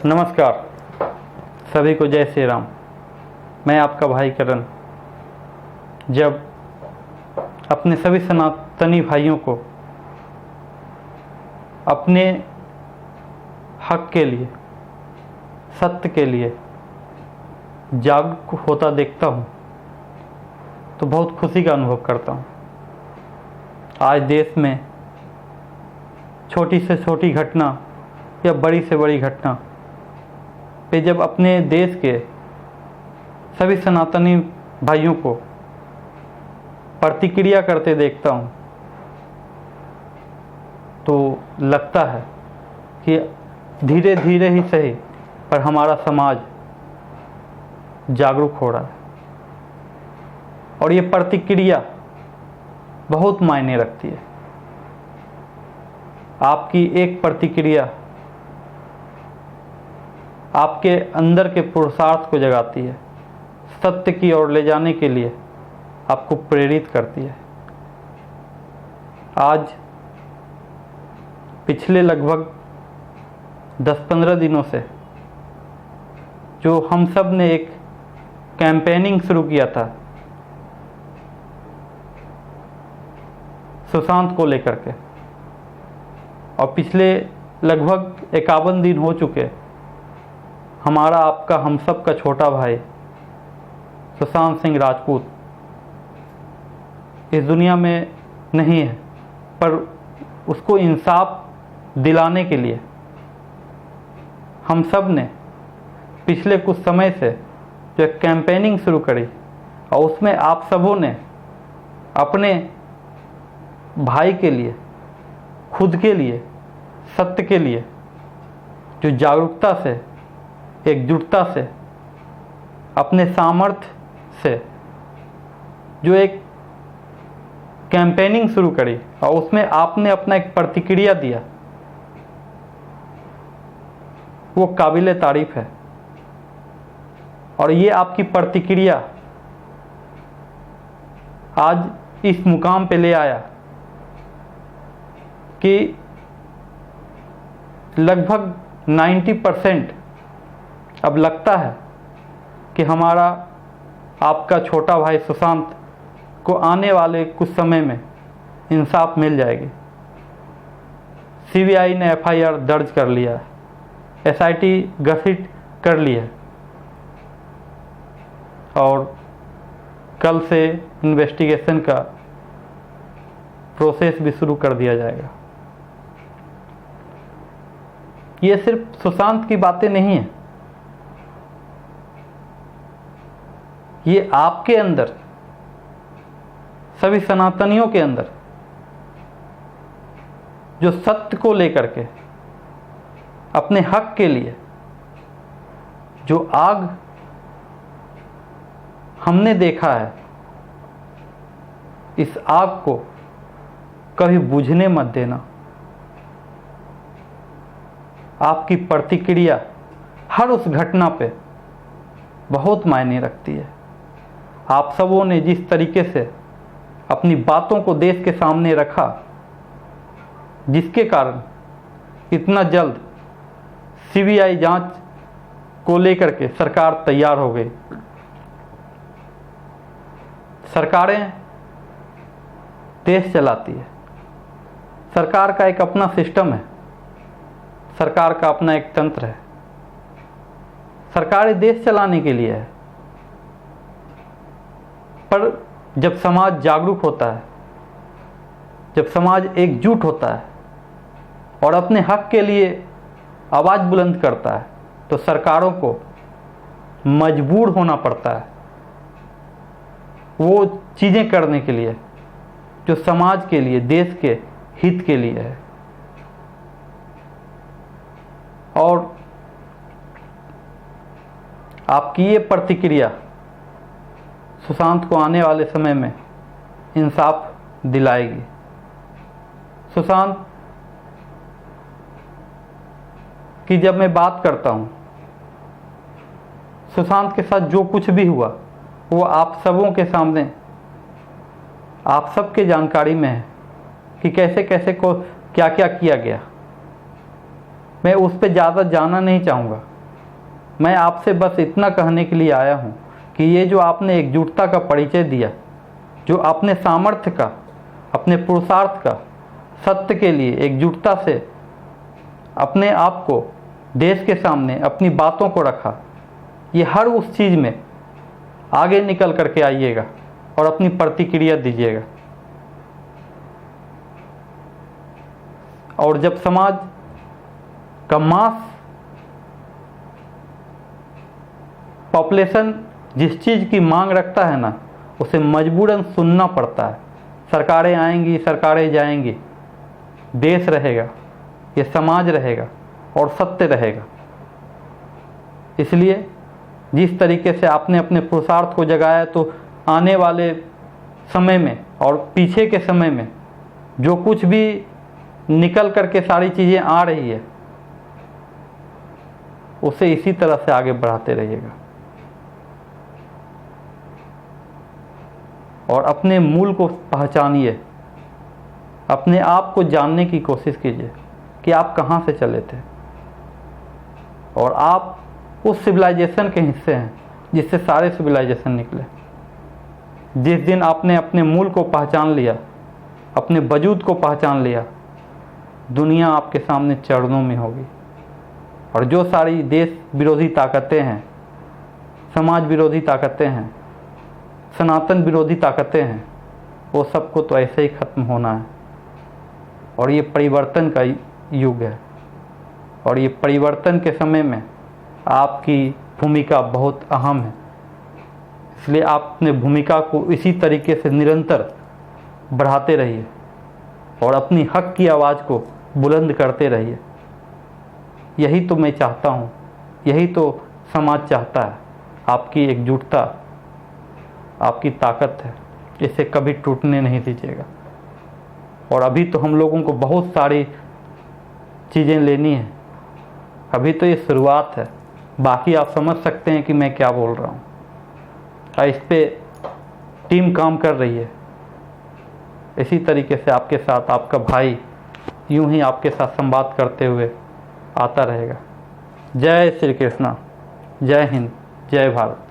नमस्कार, सभी को जय श्री राम। मैं आपका भाई करण। जब अपने सभी सनातनी भाइयों को अपने हक के लिए, सत्य के लिए जागरूक होता देखता हूँ तो बहुत खुशी का अनुभव करता हूँ। आज देश में छोटी से छोटी घटना या बड़ी से बड़ी घटना पे जब अपने देश के सभी सनातनी भाइयों को प्रतिक्रिया करते देखता हूँ तो लगता है कि धीरे धीरे ही सही पर हमारा समाज जागरूक हो रहा है और ये प्रतिक्रिया बहुत मायने रखती है। आपकी एक प्रतिक्रिया आपके अंदर के पुरुषार्थ को जगाती है, सत्य की ओर ले जाने के लिए आपको प्रेरित करती है। आज पिछले लगभग 10-15 दिनों से जो हम सब ने एक कैंपेनिंग शुरू किया था सुशांत को लेकर के, और पिछले लगभग 51 दिन हो चुके, हमारा आपका हम सब का छोटा भाई सुशांत सिंह राजपूत इस दुनिया में नहीं है, पर उसको इंसाफ दिलाने के लिए हम सब ने पिछले कुछ समय से जो एक कैंपेनिंग शुरू करी और उसमें आप सबों ने अपने भाई के लिए, खुद के लिए, सत्य के लिए जो जागरूकता से, एकजुटता से, अपने सामर्थ्य से जो एक कैंपेनिंग शुरू करी और उसमें आपने अपना एक प्रतिक्रिया दिया, वो काबिले तारीफ है। और ये आपकी प्रतिक्रिया आज इस मुकाम पे ले आया कि लगभग 90% अब लगता है कि हमारा आपका छोटा भाई सुशांत को आने वाले कुछ समय में इंसाफ मिल जाएगी। सीबीआई ने एफआईआर दर्ज कर लिया है, एसआईटी गठित कर ली है और कल से इन्वेस्टिगेशन का प्रोसेस भी शुरू कर दिया जाएगा। ये सिर्फ सुशांत की बातें नहीं है, ये आपके अंदर, सभी सनातनियों के अंदर जो सत्य को लेकर के, अपने हक के लिए जो आग हमने देखा है, इस आग को कभी बुझने मत देना। आपकी प्रतिक्रिया हर उस घटना पे बहुत मायने रखती है। आप सबों ने जिस तरीके से अपनी बातों को देश के सामने रखा, जिसके कारण इतना जल्द सीबीआई जांच को लेकर के सरकार तैयार हो गई। सरकारें देश चलाती है, सरकार का एक अपना सिस्टम है, सरकार का अपना एक तंत्र है। सरकारें देश चलाने के लिए है, पर जब समाज जागरूक होता है, जब समाज एकजुट होता है और अपने हक के लिए आवाज़ बुलंद करता है तो सरकारों को मजबूर होना पड़ता है वो चीज़ें करने के लिए जो समाज के लिए, देश के हित के लिए है। और आपकी ये प्रतिक्रिया सुशांत को आने वाले समय में इंसाफ दिलाएगी। सुशांत की जब मैं बात करता हूँ, सुशांत के साथ जो कुछ भी हुआ वो आप सबों के सामने, आप सबके जानकारी में है कि कैसे कैसे को क्या क्या किया गया। मैं उस पर ज़्यादा जाना नहीं चाहूँगा। मैं आपसे बस इतना कहने के लिए आया हूँ कि ये जो आपने एकजुटता का परिचय दिया, जो आपने सामर्थ्य का, अपने पुरुषार्थ का, सत्य के लिए एकजुटता से अपने आप को देश के सामने अपनी बातों को रखा, ये हर उस चीज़ में आगे निकल करके आइएगा और अपनी प्रतिक्रिया दीजिएगा। और जब समाज का मास पॉपुलेशन जिस चीज़ की मांग रखता है ना, उसे मजबूरन सुनना पड़ता है। सरकारें आएंगी, सरकारें जाएंगी, देश रहेगा, ये समाज रहेगा और सत्य रहेगा। इसलिए जिस तरीके से आपने अपने पुरुषार्थ को जगाया, तो आने वाले समय में और पीछे के समय में जो कुछ भी निकल करके सारी चीज़ें आ रही है, उसे इसी तरह से आगे बढ़ाते रहिएगा और अपने मूल को पहचानिए। अपने आप को जानने की कोशिश कीजिए कि आप कहाँ से चले थे और आप उस सिविलाइजेशन के हिस्से हैं जिससे सारे सिविलाइजेशन निकले। जिस दिन आपने अपने मूल को पहचान लिया, अपने वजूद को पहचान लिया, दुनिया आपके सामने चरणों में होगी। और जो सारी देश विरोधी ताकतें हैं, समाज विरोधी ताकतें हैं, सनातन विरोधी ताकतें हैं, वो सबको तो ऐसे ही ख़त्म होना है। और ये परिवर्तन का युग है और ये परिवर्तन के समय में आपकी भूमिका बहुत अहम है। इसलिए आप अपने भूमिका को इसी तरीके से निरंतर बढ़ाते रहिए और अपनी हक की आवाज़ को बुलंद करते रहिए। यही तो मैं चाहता हूँ, यही तो समाज चाहता है। आपकी एकजुटता, आपकी ताकत है, इसे कभी टूटने नहीं दीजिएगा। और अभी तो हम लोगों को बहुत सारी चीज़ें लेनी है, अभी तो ये शुरुआत है। बाकी आप समझ सकते हैं कि मैं क्या बोल रहा हूँ। इस पे टीम काम कर रही है। इसी तरीके से आपके साथ आपका भाई यूं ही आपके साथ संवाद करते हुए आता रहेगा। जय श्री कृष्णा, जय हिंद, जय भारत।